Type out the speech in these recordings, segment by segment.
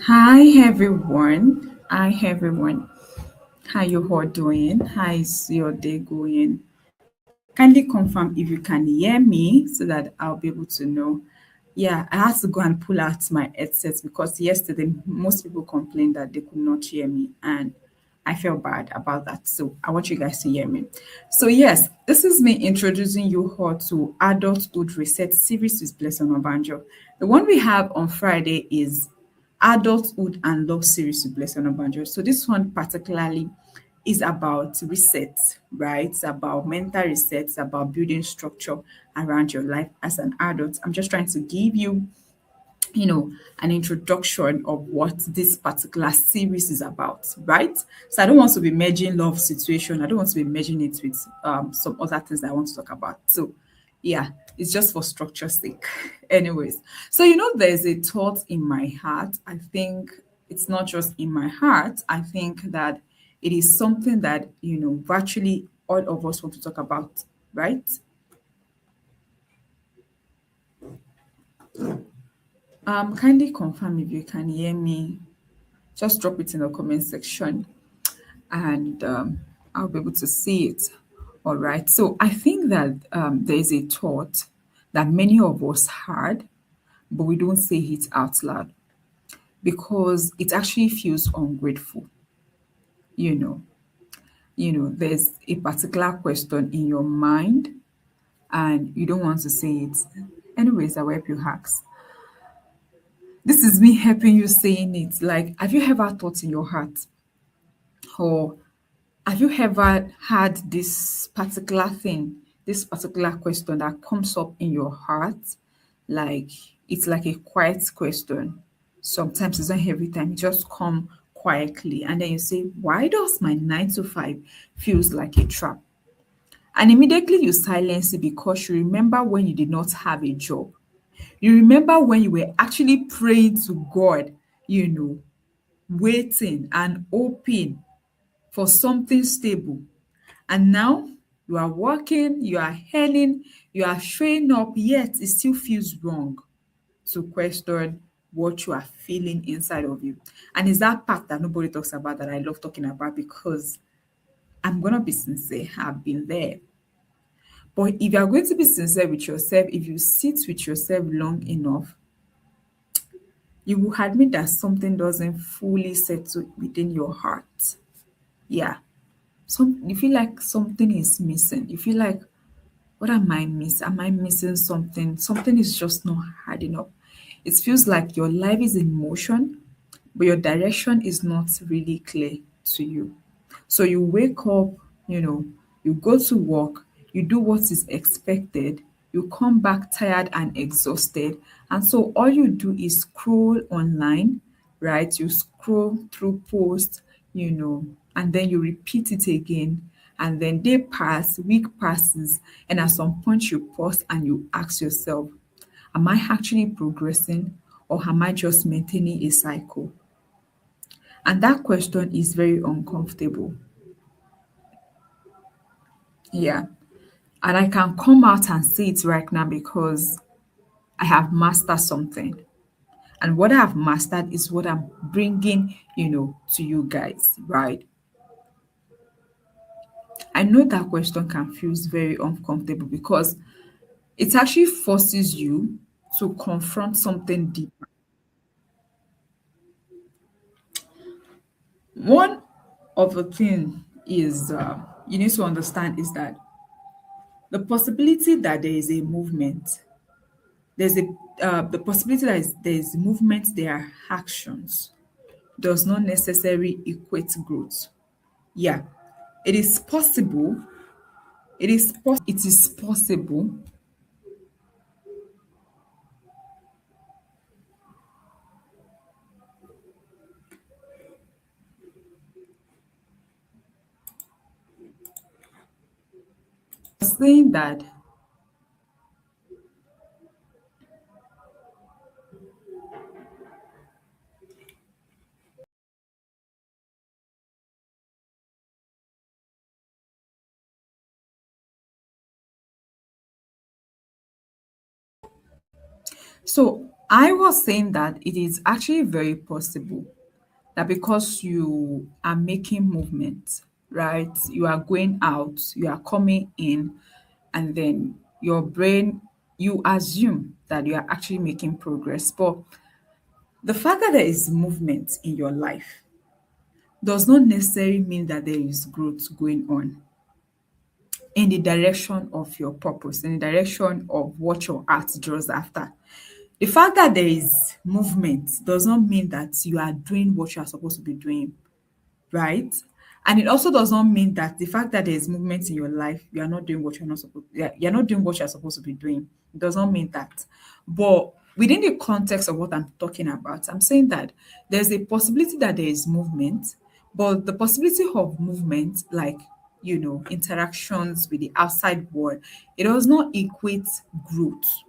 Hi everyone. Hi everyone. How you all doing? How is your day going? Kindly confirm if you can hear me so that I'll be able to know. Yeah, I had to go and pull out my headset because yesterday most people complained that they could not hear me and I felt bad about that. So I want you guys to hear me. So yes, this is me introducing you all to Adulthood Reset series with Blessing Obanjo. The one we have on Friday is Adulthood and Love series with Blessing Obanjo. So this one particularly is about reset, right? It's about mental reset, it's about building structure around your life as an adult. I'm just trying to give you, an introduction of what this particular series is about, right? So I don't want to be merging love situation. I don't want to be merging it with some other things that I want to talk about. So yeah, it's just for structure's sake. Anyways, so there's a thought in my heart. I think it's not just in my heart. I think that it is something that virtually all of us want to talk about, right? Kindly confirm if you can hear me. Just drop it in the comment section and I'll be able to see it. All right. So I think that there is a thought that many of us had, but we don't say it out loud because it actually feels ungrateful. You know, there's a particular question in your mind and you don't want to say it. Anyways, I will help you hacks. This is me helping you saying it. Like, have you ever thought in your heart, or have you ever had this particular thing, this particular question that comes up in your heart? Like it's like a quiet question. Sometimes it's not every time, it just come quietly. And then you say, why does my 9 to 5 feels like a trap? And immediately you silence it because you remember when you did not have a job. You remember when you were actually praying to God, you know, waiting and hoping for something stable. And now you are working, you are earning, you are showing up, yet it still feels wrong to question what you are feeling inside of you. And it's that part that nobody talks about that I love talking about because I'm going to be sincere, I've been there. But if you are going to be sincere with yourself, if you sit with yourself long enough, you will admit that something doesn't fully settle within your heart. Yeah. You feel like something is missing. You feel like, what am I missing? Am I missing something? Something is just not adding up. It feels like your life is in motion, but your direction is not really clear to you. So you wake up, you go to work, you do what is expected, you come back tired and exhausted. And so all you do is scroll online, right? You scroll through posts, and then you repeat it again. And then day pass, week passes, and at some point you pause and you ask yourself, am I actually progressing or am I just maintaining a cycle? And that question is very uncomfortable. Yeah. And I can come out and say it right now because I have mastered something. And what I have mastered is what I'm bringing, to you guys, right? I know that question can feel very uncomfortable because it actually forces you to confront something deep. One of the thing is you need to understand is that the possibility that there is a movement, there's a the possibility that there is movement, there are actions, does not necessarily equate growth. Yeah, it is possible. It is possible. Saying that, so I was saying that it is actually very possible that because you are making movement, right? You are going out, you are coming in, and then your brain, you assume that you are actually making progress. But the fact that there is movement in your life does not necessarily mean that there is growth going on in the direction of your purpose, in the direction of what your heart draws after. The fact that there is movement does not mean that you are doing what you are supposed to be doing, right? And it also does not mean that the fact that there is movement in your life, you are not doing what you're not supposed you're not doing what you're supposed to be doing. It does not mean that. But within the context of what I'm talking about, I'm saying that there's a possibility that there is movement, but the possibility of movement, like interactions with the outside world, it does not equate growth,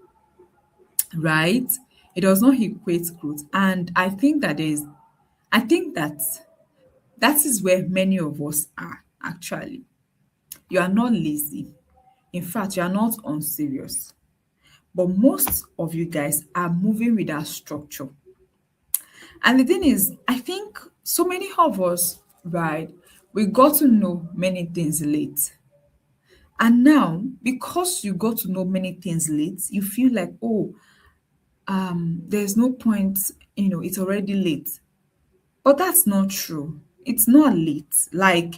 right? It does not equate growth. And I think that is where many of us are actually. You are not lazy. In fact, you are not unserious. But most of you guys are moving without structure. And the thing is, I think so many of us, right, we got to know many things late. And now, because you got to know many things late, you feel like, oh, there's no point, it's already late. But that's not true. It's not late. Like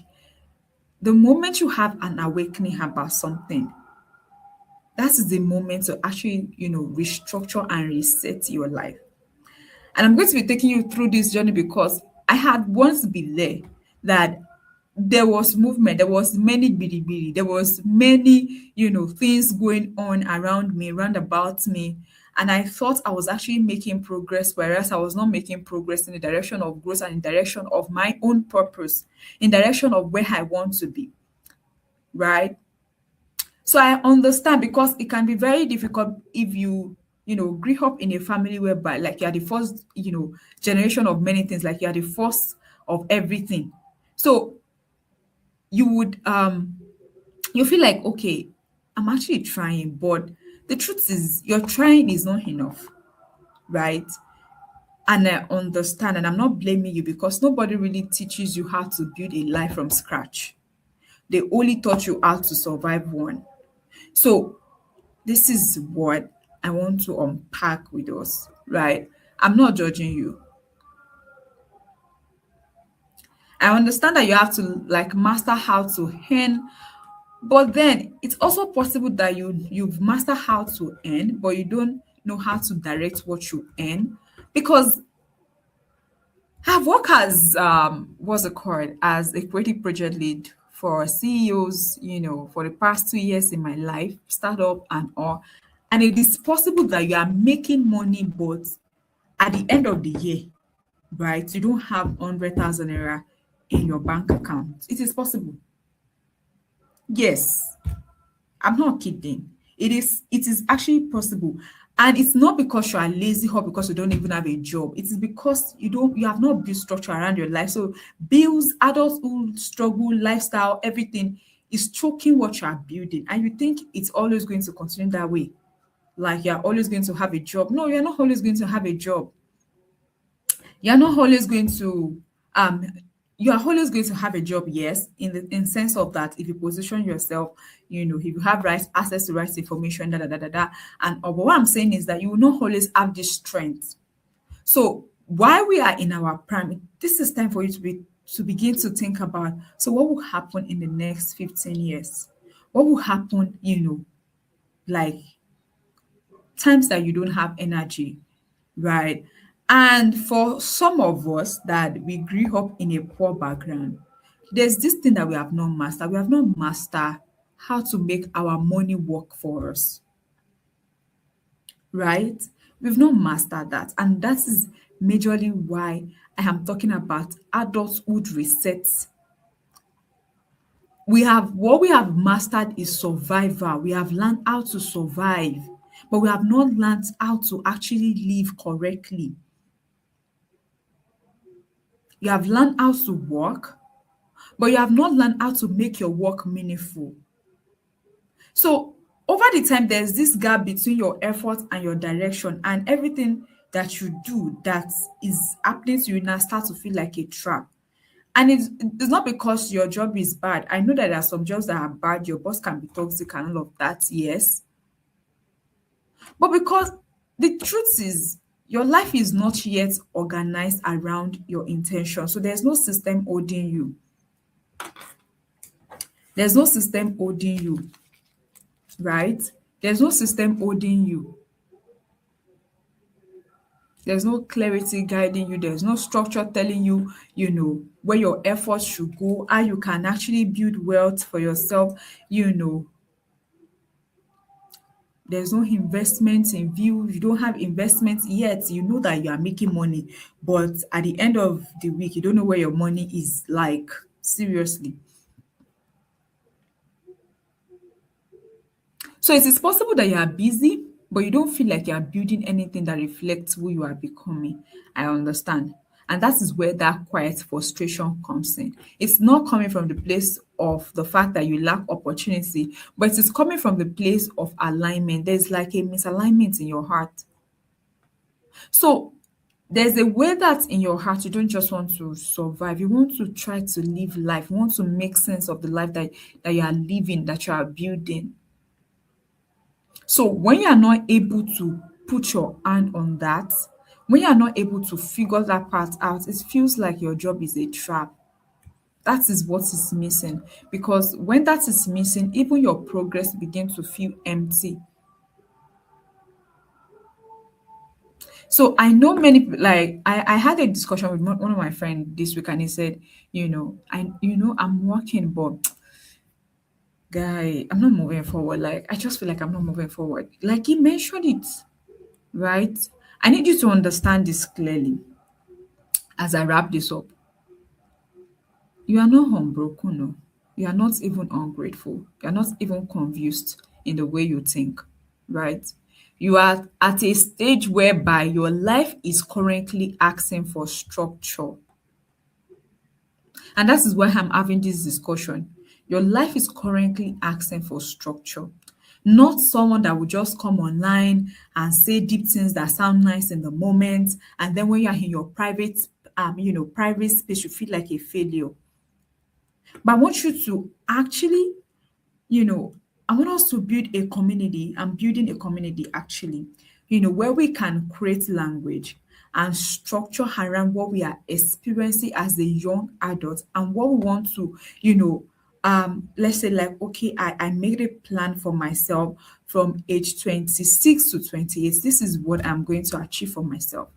the moment you have an awakening about something, that's the moment to actually, restructure and reset your life. And I'm going to be taking you through this journey because I had once been there, that there was movement, there was many bidi, there was many, things going on around me, round about me. And I thought I was actually making progress, whereas I was not making progress in the direction of growth and in direction of my own purpose, in direction of where I want to be, right? So I understand because it can be very difficult if grew up in a family whereby like you are the first, generation of many things, like you are the first of everything. So you would you feel like, okay, I'm actually trying, but the truth is your trying is not enough, right? And I understand, and I'm not blaming you because nobody really teaches you how to build a life from scratch. They only taught you how to survive one. So this is what I want to unpack with us, right? I'm not judging you. I understand that you have to like master how to earn, but then it's also possible that you've mastered how to earn, but you don't know how to direct what you earn. Because I've worked as what's it called, as a creative project lead for CEOs, for the past 2 years in my life, startup and all. And it is possible that you are making money, but at the end of the year, right, you don't have 100,000 naira in your bank account. It is possible. Yes, I'm not kidding. It is actually possible. And it's not because you are lazy or because you don't even have a job. It is because you have not built structure around your life. So bills, adulthood, struggle, lifestyle, everything is choking what you are building. And you think it's always going to continue that way. Like you're always going to have a job. No, you're not always going to have a job. You're not always going to um you are always going to have a job, yes, in sense of that if you position yourself, if you have right access to right information, and but what I'm saying is that you will not always have this strength. So while we are in our prime, this is time for you to begin to think about, so what will happen in the next 15 years? What will happen, like times that you don't have energy, right? And for some of us that we grew up in a poor background, there's this thing that we have not mastered. We have not mastered how to make our money work for us, right? We've not mastered that. And that is majorly why I am talking about adulthood resets. What we have mastered is survival. We have learned how to survive, but we have not learned how to actually live correctly. You have learned how to work, but you have not learned how to make your work meaningful. So over the time, there's this gap between your effort and your direction, and everything that you do that is happening to you now start to feel like a trap. And it's not because your job is bad. I know that there are some jobs that are bad, your boss can be toxic and all of that, yes. But because the truth is, your life is not yet organized around your intention. So there's no system holding you. There's no system holding you, right? There's no system holding you. There's no clarity guiding you. There's no structure telling you, where your efforts should go, how you can actually build wealth for yourself. You know, there's no investment in view. You don't have investment yet. You know that you are making money, but at the end of the week, you don't know where your money is. Like, seriously. So it is possible that you are busy, but you don't feel like you are building anything that reflects who you are becoming. I understand. And that is where that quiet frustration comes in. It's not coming from the place of the fact that you lack opportunity, but it is coming from the place of alignment. There's like a misalignment in your heart. So there's a way that in your heart you don't just want to survive. You want to try to live life. You want to make sense of the life that you are living, that you are building. So when you are not able to put your hand on that, when you are not able to figure that part out, it feels like your job is a trap. That is what is missing. Because when that is missing, even your progress begins to feel empty. So I know many like I had a discussion with one of my friends this week, and he said, I'm working, but guy, I'm not moving forward. Like I just feel like I'm not moving forward. Like he mentioned it, right? I need you to understand this clearly as I wrap this up. You are not unbroken, no. You are not even ungrateful. You are not even confused in the way you think, right? You are at a stage whereby your life is currently asking for structure. And that is why I'm having this discussion. Your life is currently asking for structure, not someone that will just come online and say deep things that sound nice in the moment. And then when you're in your private space, you feel like a failure. But I want you to actually, you know, I want us to build a community. I'm building a community actually, where we can create language and structure around what we are experiencing as a young adult and what we want to, let's say like, okay, I made a plan for myself from age 26 to 28. This is what I'm going to achieve for myself.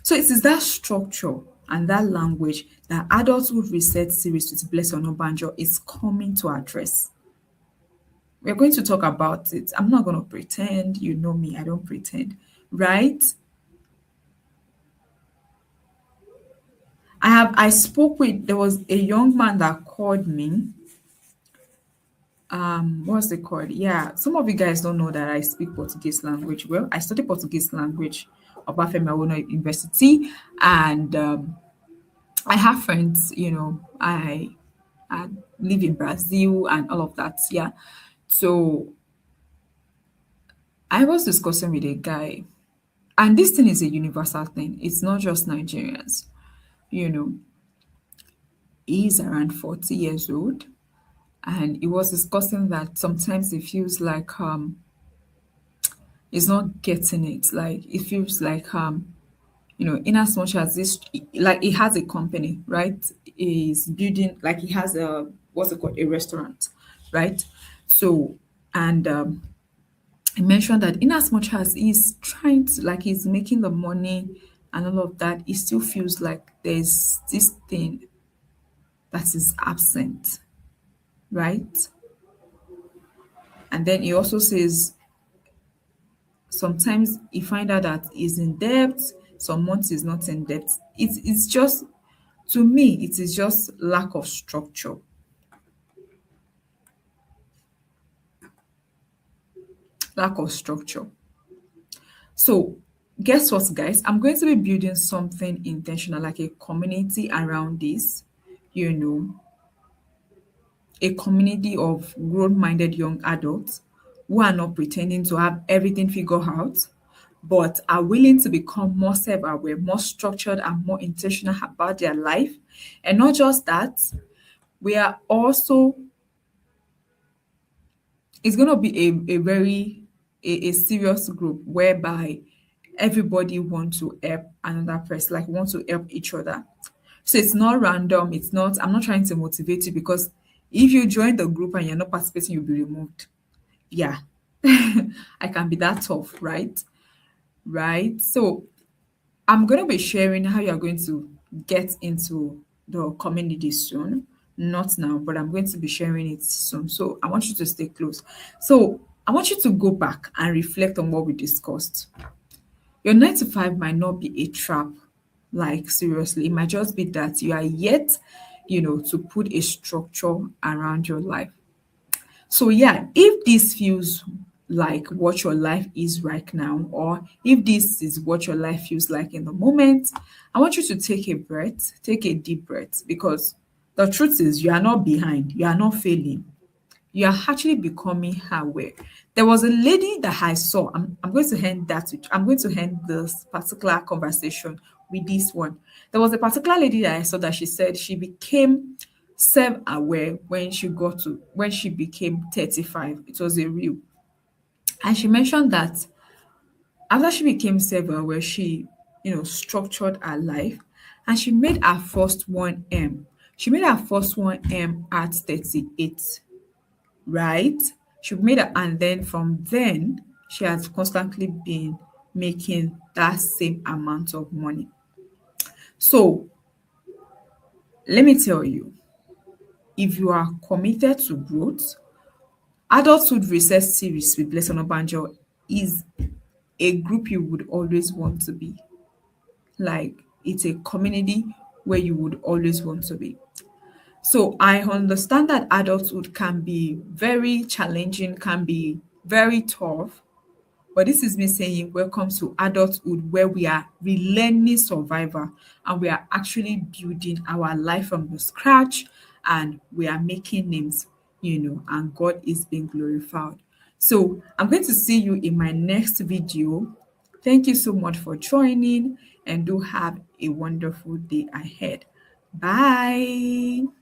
So it is that structure and that language that Adulthood Reset series with Blessing Onobanjo is coming to address. We're going to talk about it. I'm not going to pretend. You know me, I don't pretend, right? I spoke with, there was a young man that called me. What's it called? Yeah, some of you guys don't know that I speak Portuguese language. Well, I studied Portuguese language at Obafemi Awolowo University, and I have friends, I live in Brazil and all of that. Yeah. So I was discussing with a guy, and this thing is a universal thing. It's not just Nigerians. You know, he's around 40 years old, and he was discussing that sometimes it feels like he's not getting it. Like it feels like in as much as this, like he has a company, right? He's building, like he has a, what's it called, a restaurant, right? So, and he mentioned that in as much as he's trying to, like he's making the money and all of that, he still feels like there's this thing that is absent, right? And then he also says sometimes he find out that he's in debt, some months he's not in debt. It's just, to me, it is just lack of structure. Lack of structure. So guess what, guys? I'm going to be building something intentional, like a community around this, you know, a community of growth-minded young adults who are not pretending to have everything figured out, but are willing to become more self aware, more structured, and more intentional about their life. And not just that, we are also, it's going to be a very a serious group whereby everybody want to help another person, like want to help each other. So it's not random. It's not, I'm not trying to motivate you, because if you join the group and you're not participating, you'll be removed. Yeah. I can be that tough, right? Right. So I'm going to be sharing how you're going to get into the community soon. Not now, but I'm going to be sharing it soon. So I want you to stay close. So I want you to go back and reflect on what we discussed. Your 9 to 5 might not be a trap. Like, seriously, it might just be that you are yet, to put a structure around your life. So, yeah, if this feels like what your life is right now, or if this is what your life feels like in the moment, I want you to take a breath, take a deep breath, because the truth is, you are not behind, you are not failing, you are actually becoming aware. There was a lady that I saw. I'm going to end that with, I'm going to end this particular conversation with this one. There was a particular lady that I saw that she said she became self-aware when she became 35. It was a reel. And she mentioned that after she became self-aware, she, structured her life, and she made her first 1M. She made her first 1M at 38, right? She made it, and then from then she has constantly been making that same amount of money. So let me tell you, if you are committed to growth, Adulthood Research Series with Blessing Obanjo is a group you would always want to be. Like, it's a community where you would always want to be. So I understand that adulthood can be very challenging, can be very tough. But this is me saying, welcome to adulthood, where we are relearning survivor and we are actually building our life from the scratch, and we are making names, and God is being glorified. So I'm going to see you in my next video. Thank you so much for joining, and do have a wonderful day ahead. Bye.